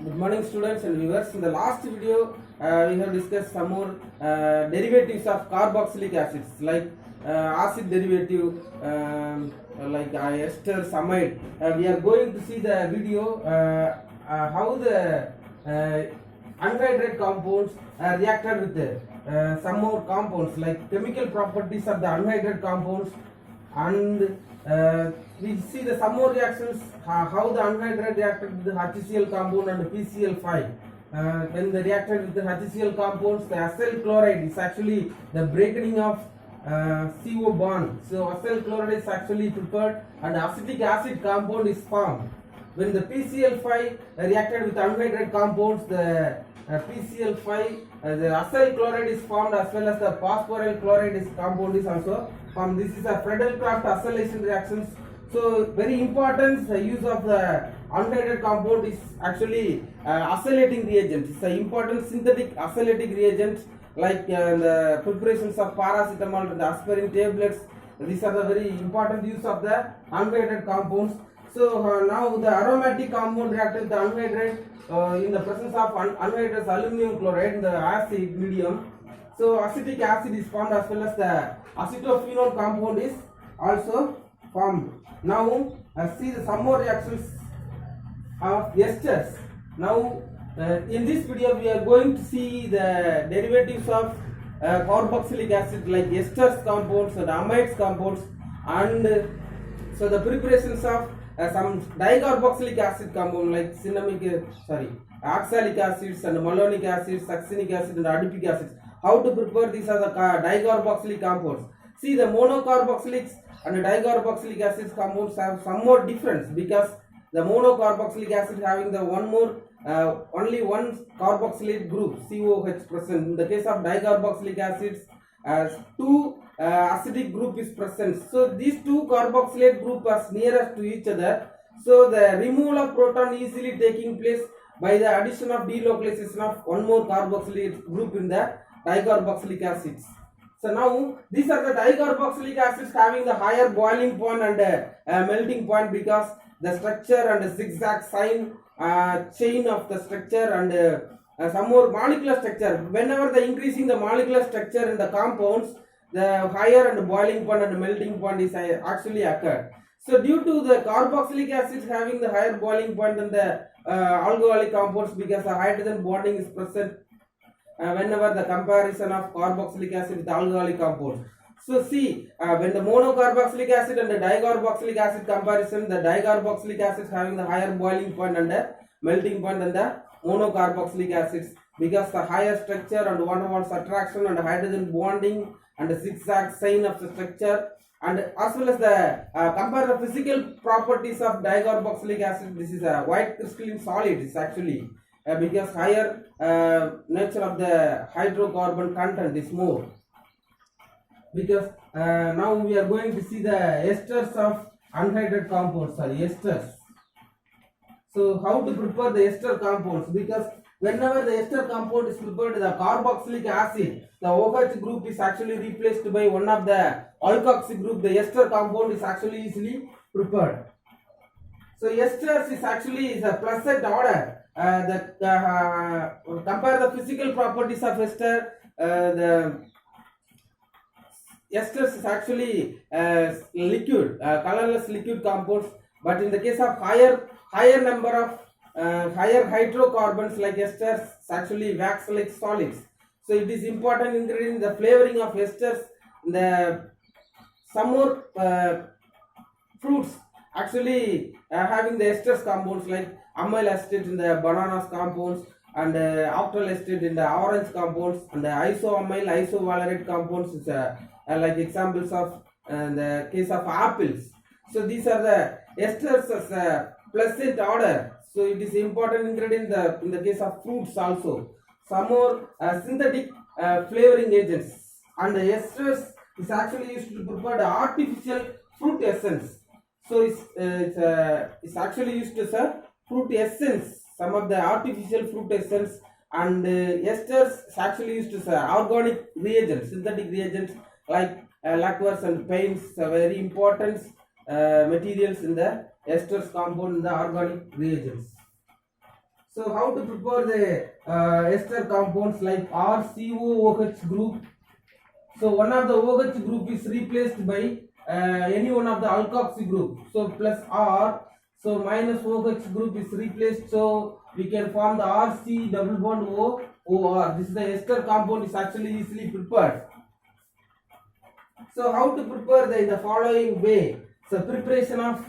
Good morning, students and viewers. In the last video, we have discussed some more derivatives of carboxylic acids, like acid derivative, like ester, amide. We are going to see the video how the anhydride compounds reacted with some more compounds, like chemical properties of the anhydride compounds, and we see the some more reactions, how the anhydride reacted with the HCl compound and PCl5. When they reacted with the HCl compounds, the acyl chloride is actually the breaking of CO bond. So acyl chloride is actually prepared and acetic acid compound is formed. When the PCl5 reacted with anhydride compounds, the PCl5, the acyl chloride is formed, as well as the phosphoryl chloride is compound is also formed. This is a Friedel-Crafts acylation reactions. So very important use of the anhydride compound is actually acylating reagent. It's an important synthetic acylating reagent, like the preparations of paracetamol and the aspirin tablets. These are the very important use of the anhydride compounds. So now the aromatic compound reacted with the anhydride in the presence of anhydrous aluminum chloride in the acid medium. So acetic acid is formed, as well as the acetophenol compound is also formed. Now see the some more reactions of esters. Now in this video we are going to see the derivatives of carboxylic acid, like esters compounds and amides compounds, and so the preparations of some dicarboxylic acid compound, like oxalic acids and malonic acids, succinic acid and adipic acids. How to prepare these are the dicarboxylic compounds. See, the monocarboxylic and dicarboxylic acids compounds have some more difference, because the monocarboxylic acid having the only one carboxylate group COH present. In the case of dicarboxylic acids, two acidic group is present. So these two carboxylate group are nearest to each other. So the removal of proton easily taking place by the addition of delocalization of one more carboxylate group in the dicarboxylic acids. So now these are the dicarboxylic acids having the higher boiling point and melting point, because the structure and the zigzag sign chain of the structure and some more molecular structure. Whenever the increasing the molecular structure in the compounds, the higher and boiling point and melting point is actually occurred. So due to the carboxylic acids having the higher boiling point than the alcoholic compounds, because the hydrogen bonding is present whenever the comparison of carboxylic acid with alcoholic compounds. So see, when the monocarboxylic acid and the dicarboxylic acid comparison, the dicarboxylic acids having the higher boiling point and the melting point than the monocarboxylic acids, because the higher structure and one-to-one attraction and hydrogen bonding and the zigzag sign of the structure, and as well as the compare the physical properties of dicarboxylic acid. This is a white crystalline solid. It's actually because higher nature of the hydrocarbon content is more. Because now we are going to see the esters of anhydride compounds, esters. So how to prepare the ester compounds? Because whenever the ester compound is prepared, the carboxylic acid, the OH group is actually replaced by one of the alkoxy group. The ester compound is actually easily prepared. So esters is actually a pleasant order. Compare the physical properties of ester. The esters is actually liquid, colorless liquid compounds. But in the case of higher number of higher hydrocarbons like esters, actually wax-like solids. So it is important ingredient in the flavoring of esters. The some more fruits actually having the esters compounds, like amyl acetate in the bananas compounds, and octyl acetate in the orange compounds, and the isoamyl isovalerate compounds is like examples of the case of apples. So these are the esters as a pleasant order. So it is important ingredient in the case of fruits also. Some more synthetic flavoring agents, and the esters is actually used to prepare the artificial fruit essence. So it's actually used as a fruit essence, some of the artificial fruit essence, and esters is actually used as organic reagents, synthetic reagents, like lacquers and paints are very important materials in the esters compound in the organic reagents. So how to prepare the ester compounds like RCOOH group. So one of the OH group is replaced by any one of the alkoxy group. So plus R. So minus OH group is replaced. So we can form the RC double bond O OR. This is the ester compound is actually easily prepared. So how to prepare in the following way. So preparations.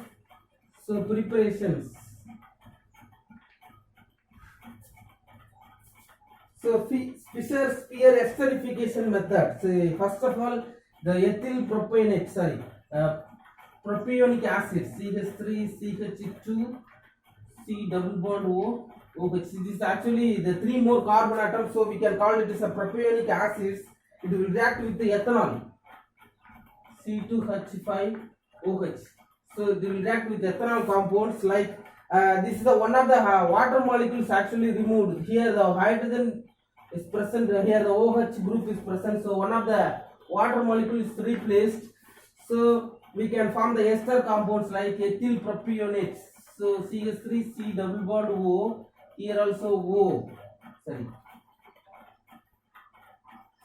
So Fischer-Spear esterification method. So first of all, the ethyl propionate, propionic acid CH3 CH2 C double bond O OH. This is actually the 3 more carbon atoms, so we can call it as a propionic acids. It will react with the ethanol C2H5OH. So they will react with ethanol compounds like this is the one of the water molecules actually removed. Here the hydrogen is present, here the OH group is present, so one of the water molecule is replaced. So we can form the ester compounds like ethyl propionates. So CH3 C double bond O, here also O, sorry,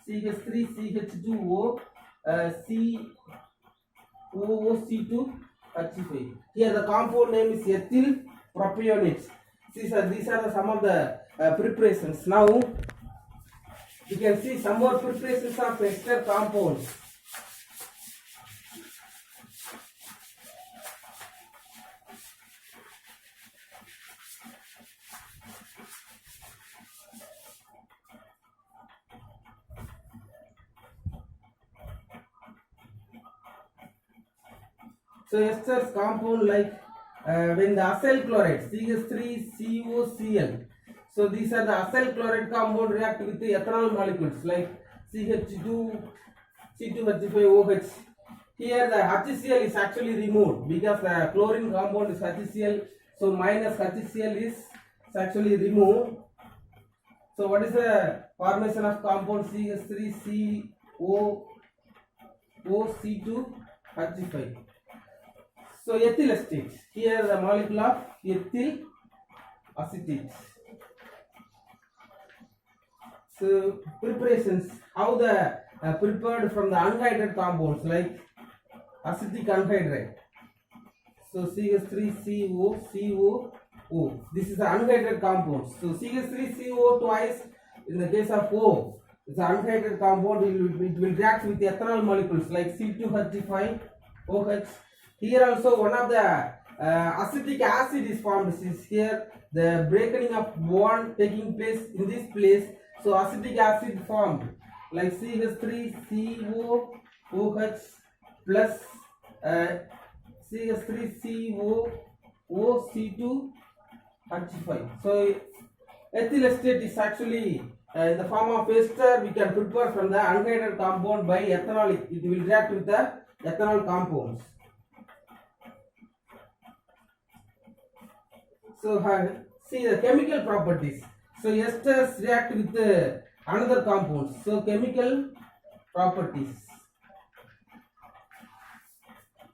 CH3 CH2O, COOC2H5. Here the compound name is ethyl propionates. These are some of the preparations. Now you can see some more preparations of ester compounds. So esters compound like when the acyl chloride CH3COCl. So these are the acyl chloride compound react with the ethanol molecules like CH2 C2H5OH. Here the HCl is actually removed because the chlorine compound is HCl. So minus HCl is actually removed. So what is the formation of compound CH3COOC2H5? So ethyl acetate. Here the molecule of ethyl acetate. So preparations, how the prepared from the anhydride compounds like acetic anhydride. So CH3COCOO. This is the anhydride compound. So CH3CO twice in the case of O. It's an anhydride compound. It will react with the ethanol molecules like C2H5OH. Here also one of the acetic acid is formed. This is here the breaking of bond taking place in this place. So acetic acid formed like CH3COOH plus CH3COOC2H5. So ethyl acetate is actually in the form of ester. We can prepare from the anhydride compound by ethanol. It will react with the ethanol compounds. So see the chemical properties. So esters react with another compounds. So chemical properties.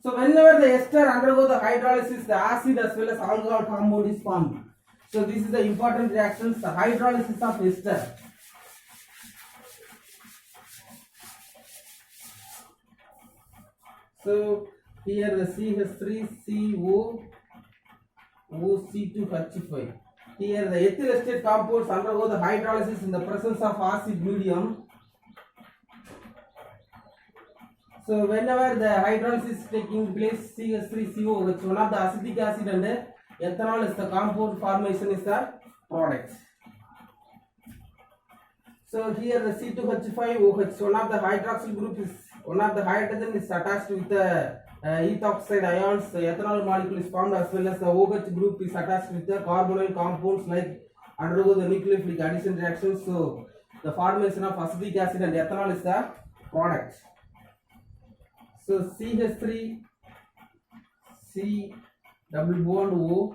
So whenever the ester undergo the hydrolysis, the acid as well as alcohol compound is formed. So this is the important reactions, the hydrolysis of ester. So here the CH3COOC2H5. Here the ethyl acetate compounds undergo the hydrolysis in the presence of acid medium. So whenever the hydrolysis is taking place, CH3COOH, one of the acetic acid and ethanol is the compound formation is the product. So here the C2H5OH, one of the hydroxyl group is, one of the hydrogen is attached with the ethoxide ions. The ethanol molecule is formed as well as the OH group is attached with the carbonyl compounds like undergo the nucleophilic addition reactions. So the formation of acetic acid and ethanol is the product. So CH3 C double bond O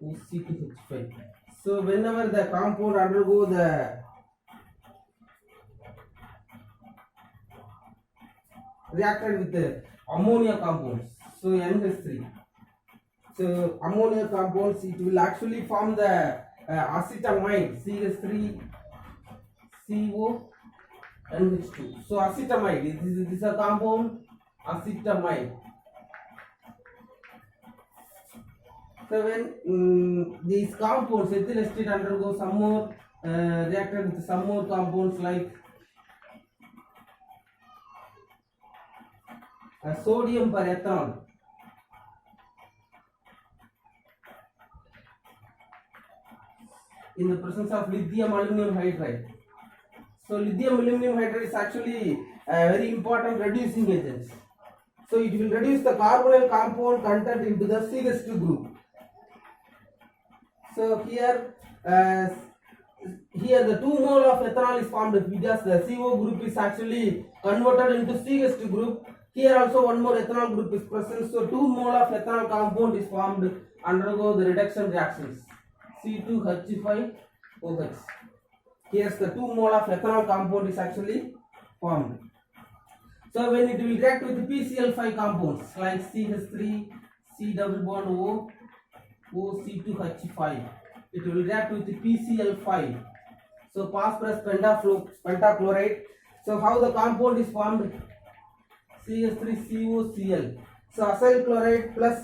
C2H5. So whenever the compound undergo the reacted with the ammonia compounds, so NH3. So ammonia compounds, it will actually form the acetamide CH3 CO NH2. So acetamide, this is a compound acetamide. So when these compounds, ethyl acetate undergo some more reacted with some more compounds like sodium perethanol. In the presence of lithium aluminum hydride. So lithium aluminum hydride is actually a very important reducing agent. So it will reduce the carbonyl compound content into the CH2 group. So here the 2 mole of ethanol is formed because the CO group is actually converted into CH2 group. Here also one more ethanol group is present. So 2 mole of ethanol compound is formed, undergo the reduction reactions. C2H5OH. Here's the 2 mole of ethanol compound is actually formed. So when it will react with PCl5 compounds like CH3, C double bond O, OC2H5, it will react with PCl5. So phosphorus pentachloride. So how the compound is formed? CH3COCl. So acyl chloride plus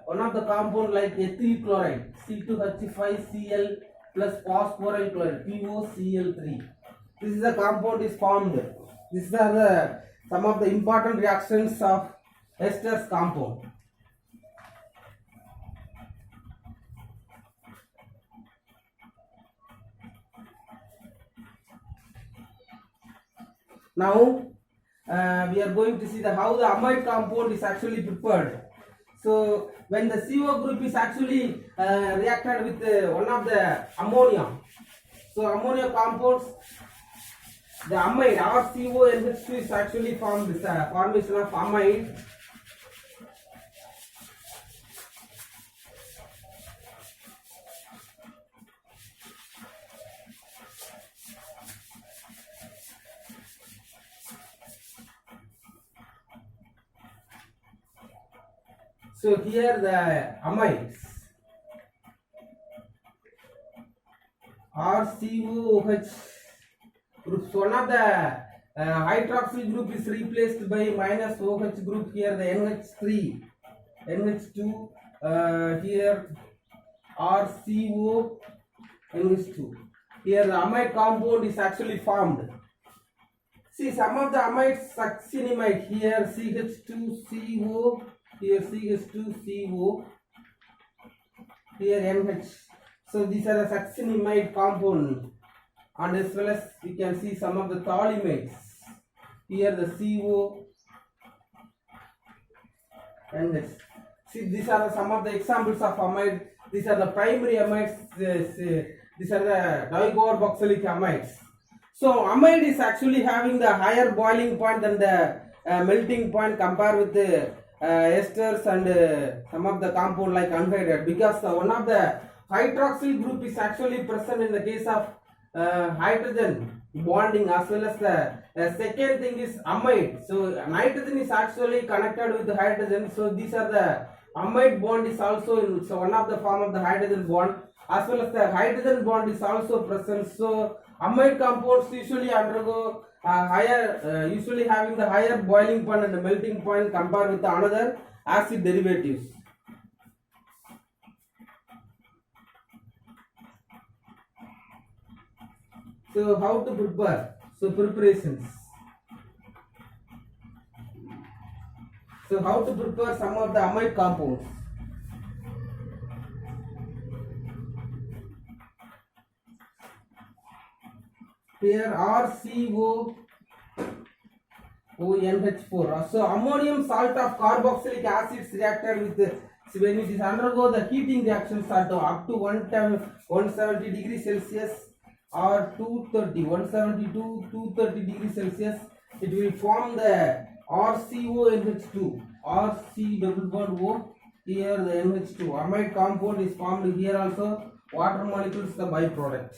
one of the compound like ethyl chloride C2H5Cl plus phosphoryl chloride POCl3. This is a compound is formed. These are some of the important reactions of esters compound. Now we are going to see how the amide compound is actually prepared. So when the CO group is actually reacted with one of the ammonia, so ammonia compounds, the amide RCONH2 is actually formed. This formation of amide. So here the amides RCOOH groups. One of the hydroxyl group is replaced by minus OH group. Here the NH3, NH2. Here RCO NH2. Here the amide compound is actually formed. See some of the amides succinimide. Here CH2CO. Here CH2CO, here NH. So these are the succinimide compound, and as well as we can see some of the thaliamides. Here the CO, NH. See these are some of the examples of amide. These are the primary amides. These are the dicarboxylic amides. So amide is actually having the higher boiling point than the melting point compared with the esters and some of the compound like anhydride, because one of the hydroxyl group is actually present in the case of hydrogen bonding, as well as the second thing is amide. So nitrogen is actually connected with the hydrogen. So these are the amide bond is also in one of the form of the hydrogen bond, as well as the hydrogen bond is also present. So amide compounds usually undergo usually having the higher boiling point and the melting point compared with the another acid derivatives. So how to prepare? So preparations. So how to prepare some of the amide compounds? Here RCO ONH4. So ammonium salt of carboxylic acids reacted with when it is undergo the heating reactions at up to 170 degrees Celsius or 170 to 230 degrees Celsius, it will form the RCONH2, RC double bond O. Here the NH2 amide compound is formed. Here also water molecules the byproduct.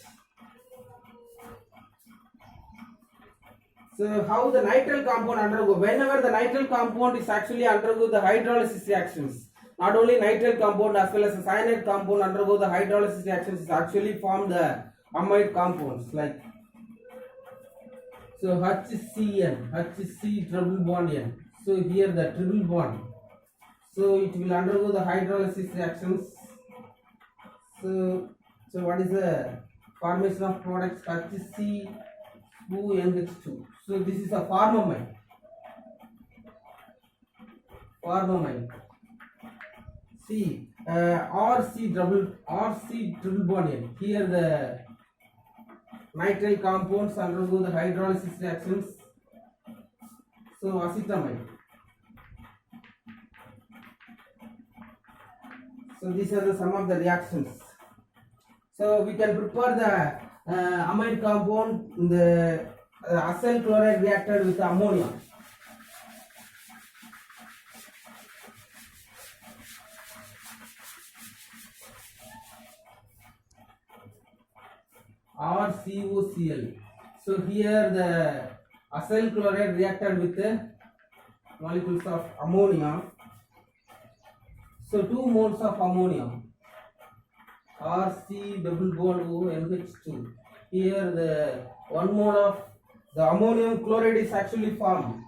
So how the nitrile compound undergo? Whenever the nitrile compound is actually undergo the hydrolysis reactions. not only nitrile compound as well as the cyanide compound undergo the hydrolysis reactions is actually form the amide compounds like so HCN, HC triple bond N. So here the triple bond. So it will undergo the hydrolysis reactions. So what is the formation of products HC2NH2. So this is a formamide. Formamide. See RC triple bond N. Here the nitrile compounds undergo the hydrolysis reactions. So acetamide. So these are the some of the reactions. So we can prepare the amide compound in the acyl chloride reacted with ammonia. RCOCl. So here the acyl chloride reacted with the molecules of ammonia. So 2 moles of ammonia. RC double bond ONH2. Here the 1 mole of the ammonium chloride is actually formed.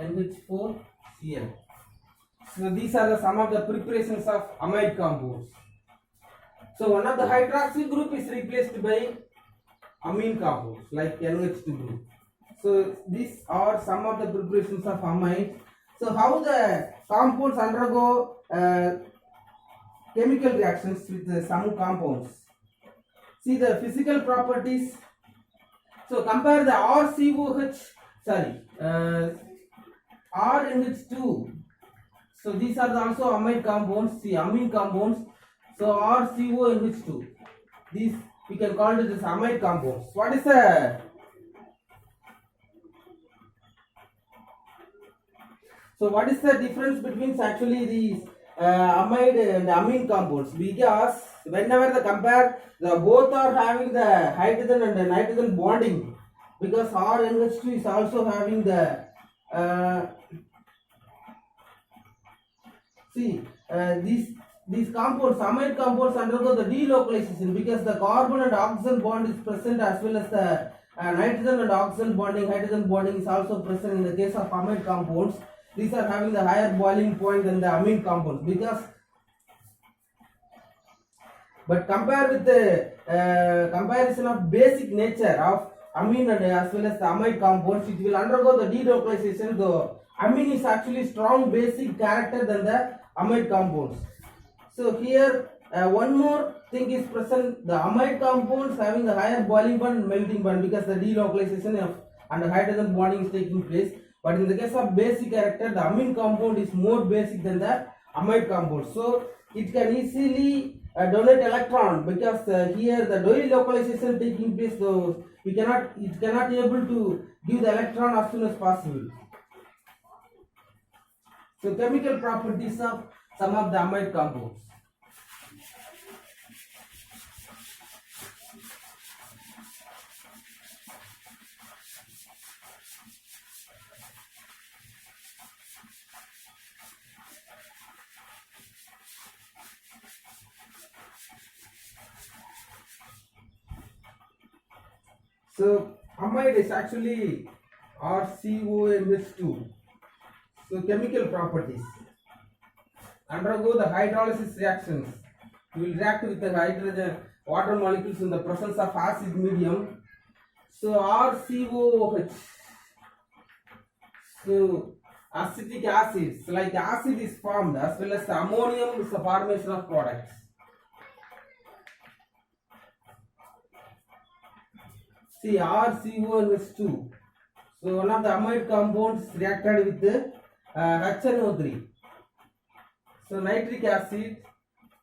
NH4Cl. So these are the some of the preparations of amide compounds. So one of the hydroxyl group is replaced by amine compounds like NH2 group. So these are some of the preparations of amide. So how the compounds undergo chemical reactions with some compounds. See the physical properties. So compare the RNH2. So these are also amide compounds. See amine compounds. So RCONH2. These we can call it as amide compounds. What is the what is the difference between actually these amide and amine compounds? Because whenever they compare, the both are having the hydrogen and the nitrogen bonding. Because RNH2 is also having the these compounds, amide compounds undergo the delocalization because the carbon and oxygen bond is present as well as the nitrogen and oxygen bonding, hydrogen bonding is also present in the case of amide compounds. These are having the higher boiling point than the amine compounds because but compared with the comparison of basic nature of amine and as well as the amide compounds, it will undergo the delocalization. The amine is actually strong basic character than the amide compounds. So here one more thing is present, the amide compounds having the higher boiling point and melting point because the delocalization of and the hydrogen bonding is taking place. But in the case of basic character, the amine compound is more basic than the amide compound. So it can easily donate electron because here the delocalization taking place, so it cannot able to give the electron as soon as possible. So chemical properties of some of the amide compounds. So amide is actually RCONH2. So chemical properties. Undergo the hydrolysis reactions. You will react with the hydrogen water molecules in the presence of acid medium. So RCOOH. So acetic acids, like acid is formed as well as the ammonium is the formation of products. See RCONH2. So one of the amide compounds reacted with the HNO3. So nitric acid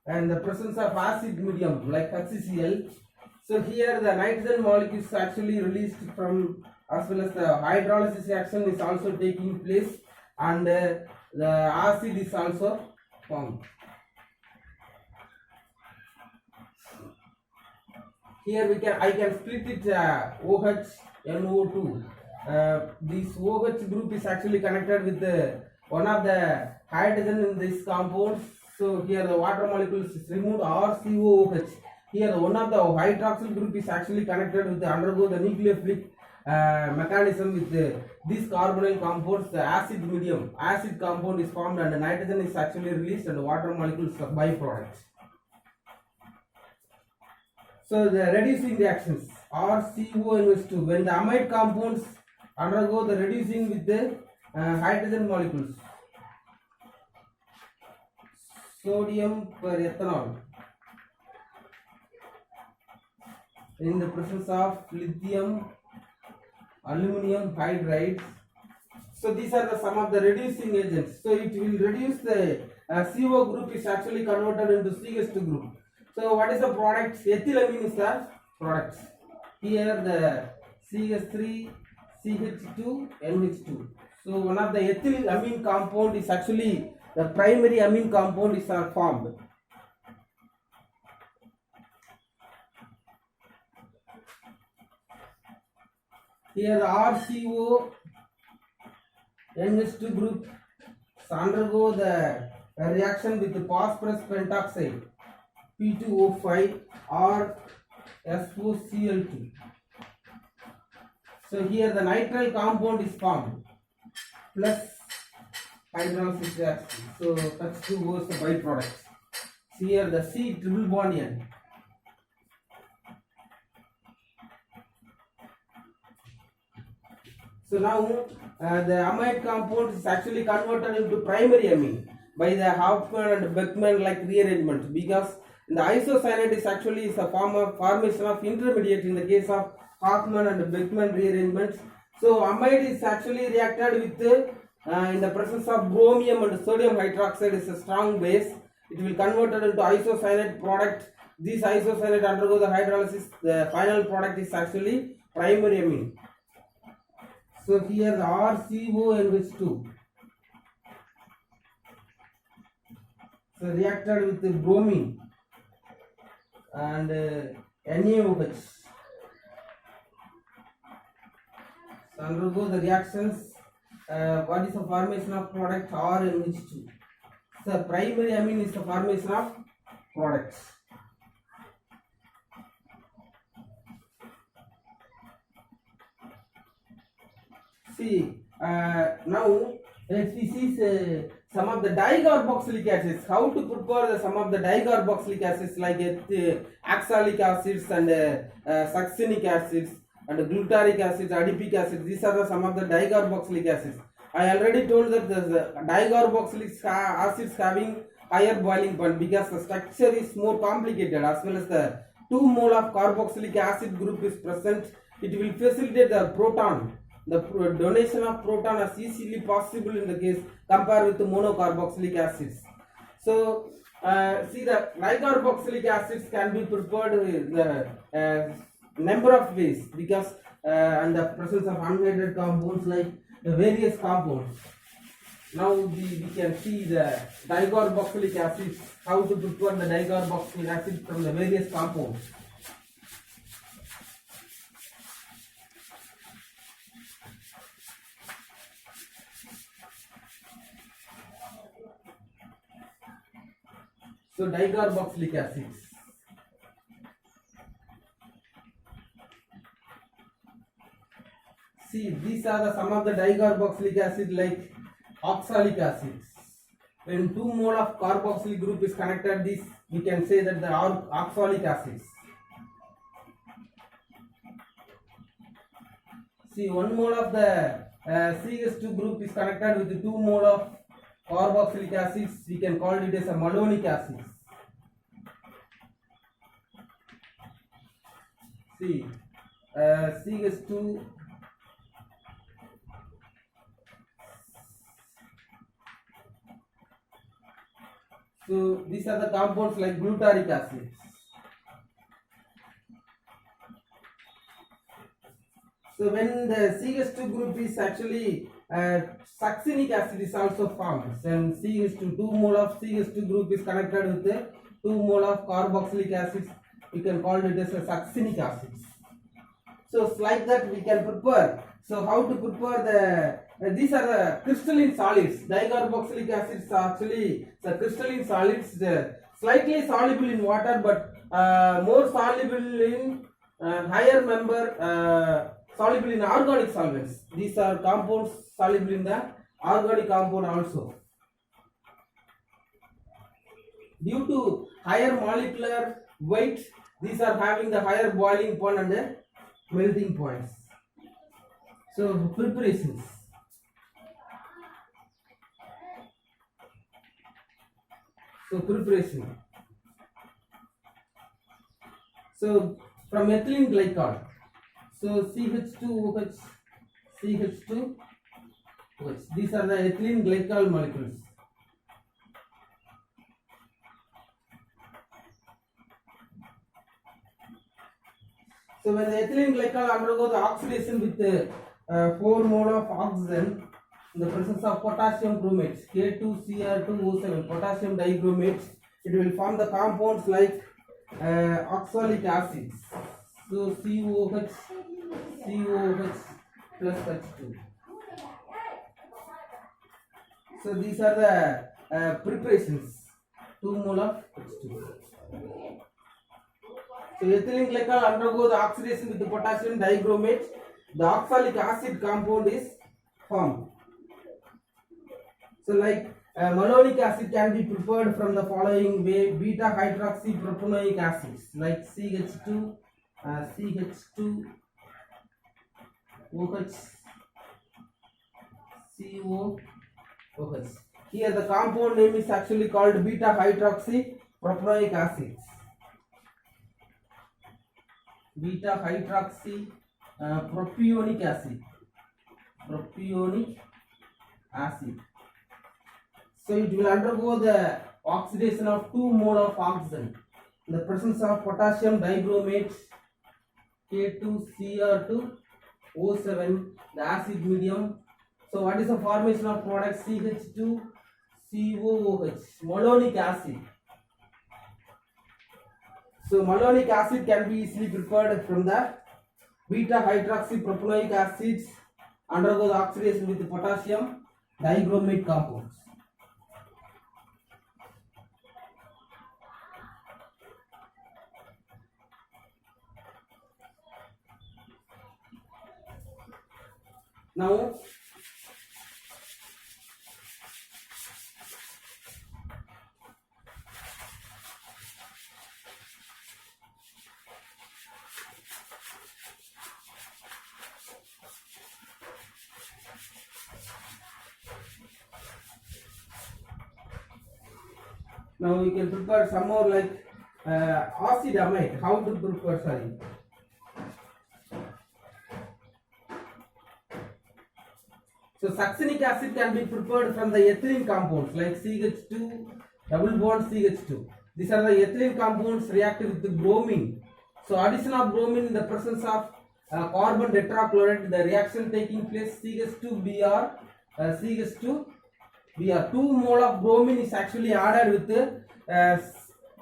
and the presence of acid medium like HCl. So here the nitrogen molecule is actually released from as well as the hydrolysis reaction is also taking place and the acid is also formed. Here I can split it OH, NO2. This OH group is actually connected with one of the hydrogen in this compound. So here the water molecules is removed RCOOH. Here one of the hydroxyl group is actually connected with the undergo the nucleophilic mechanism with these carbonyl compounds. The acid medium, acid compound is formed and the nitrogen is actually released and the water molecules are byproducts. So the reducing reactions RCONH2, when the amide compounds undergo the reducing with the hydrogen molecules, sodium per ethanol in the presence of lithium aluminum hydride. So these are the some of the reducing agents. So it will reduce the CO group is actually converted into CH2 group. So what is the product? Ethylamine is the product. Here the CH3 CH2 NH2. So one of the ethylamine compound is actually the primary amine compound is formed. Here RCO NH2 group undergo the reaction with the phosphorus pentoxide P2O5 or SOCl2. So here the nitrile compound is formed plus hydrolysis reaction. So H2O is the byproduct. So here the C triple bond N. So now the amide compound is actually converted into primary amine by the Hoffman and Beckmann like rearrangement, because the isocyanate is actually a form of formation of intermediate in the case of Hoffman and Beckmann rearrangements. So amide is actually reacted with in the presence of bromium and sodium hydroxide is a strong base. It will converted into isocyanate product. This isocyanate undergo the hydrolysis. The final product is actually primary amine. So here the RCONH2. So reacted with the bromine and NaOH. So undergo the reactions. What is the formation of product? RNH2. So primary amine is the formation of products. See now let we see some of the dicarboxylic acids. How to prepare some of the dicarboxylic acids like oxalic acids and succinic acids and glutaric acids, adipic acids. These are some of the dicarboxylic acids. I already told that the dicarboxylic acids having higher boiling point because the structure is more complicated, as well as the 2 mole of carboxylic acid group is present. It will facilitate the proton. The donation of proton is easily possible in the case compared with the monocarboxylic acids. So see the dicarboxylic acids can be prepared with the number of ways, because and the presence of unhydride compounds like the various compounds. Now we can see the dicarboxylic acids, how to prepare the dicarboxylic acid from the various compounds. So dicarboxylic acids. See, these are some of the dicarboxylic acid like oxalic acids. When 2 mole of carboxylic group is connected, this we can say that the oxalic acids. See, 1 mole of the CH2 group is connected with 2 mole of carboxylic acids. We can call it as a malonic acids. See, CH2 so these are the compounds like glutaric acids. So when the CH2 group is actually succinic acid is also formed. Then CH2 2 mole of CH2 group is connected with the 2 mole of carboxylic acids. We can call it as a succinic acids. So like that we can prepare So how to prepare the these are the crystalline solids. Dicarboxylic acids are actually the crystalline solids, slightly soluble in water, but more soluble in higher member, soluble in organic solvents. These are compounds soluble in the organic compound also. Due to higher molecular weight, these are having the higher boiling point and the melting points. So preparations. So preparation. So from ethylene glycol. So CH2OH, CH2OH. These are the ethylene glycol molecules. So when the ethylene glycol undergo the oxidation with 4 mole of oxygen in the presence of potassium chromate K2Cr2O7 potassium dibromate, it will form the compounds like oxalic acids. So COH plus H2. So these are the preparations. 2 mole of H2. So ethylene glycol undergo the oxidation with the potassium dibromate. The oxalic acid compound is formed. So like malonic acid can be prepared from the following way: beta hydroxypropanoic acids like CH2, CH2OH, COOH. Here the compound name is actually called beta hydroxypropanoic acids. Beta hydroxy propionic acid. So it will undergo the oxidation of 2 mole of oxygen in the presence of potassium dibromate K2Cr2O7, the acid medium. So what is the formation of product? CH2COOH, malonic acid. So malonic acid can be easily prepared from the beta hydroxypropanoic acids undergo the oxidation with the potassium dibromate compounds. Now we can prepare some more like acid amide. How to prepare? Sorry. So succinic acid can be prepared from the ethylene compounds like CH2 double bond CH2. These are the ethylene compounds reacted with the bromine. So addition of bromine in the presence of carbon tetrachloride, the reaction taking place CH2Br, 2 mole of bromine is actually added with the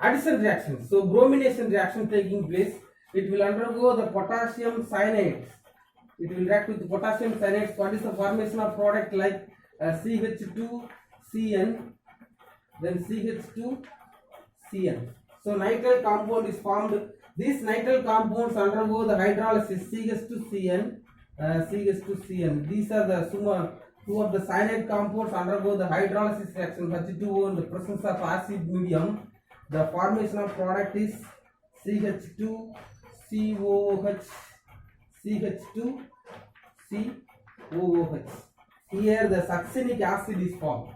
addition reaction. So bromination reaction taking place, it will undergo the potassium cyanide. It will react with the potassium cyanide. What is the formation of product like CH2CN, then CH2CN. So nitrile compound is formed. These nitrile compounds undergo the hydrolysis CH2CN, CH2CN. These are the two of the cyanide compounds undergo the hydrolysis reaction H2O in the presence of acid medium. The formation of product is CH2COOH, CH2COOH. Here the succinic acid is formed.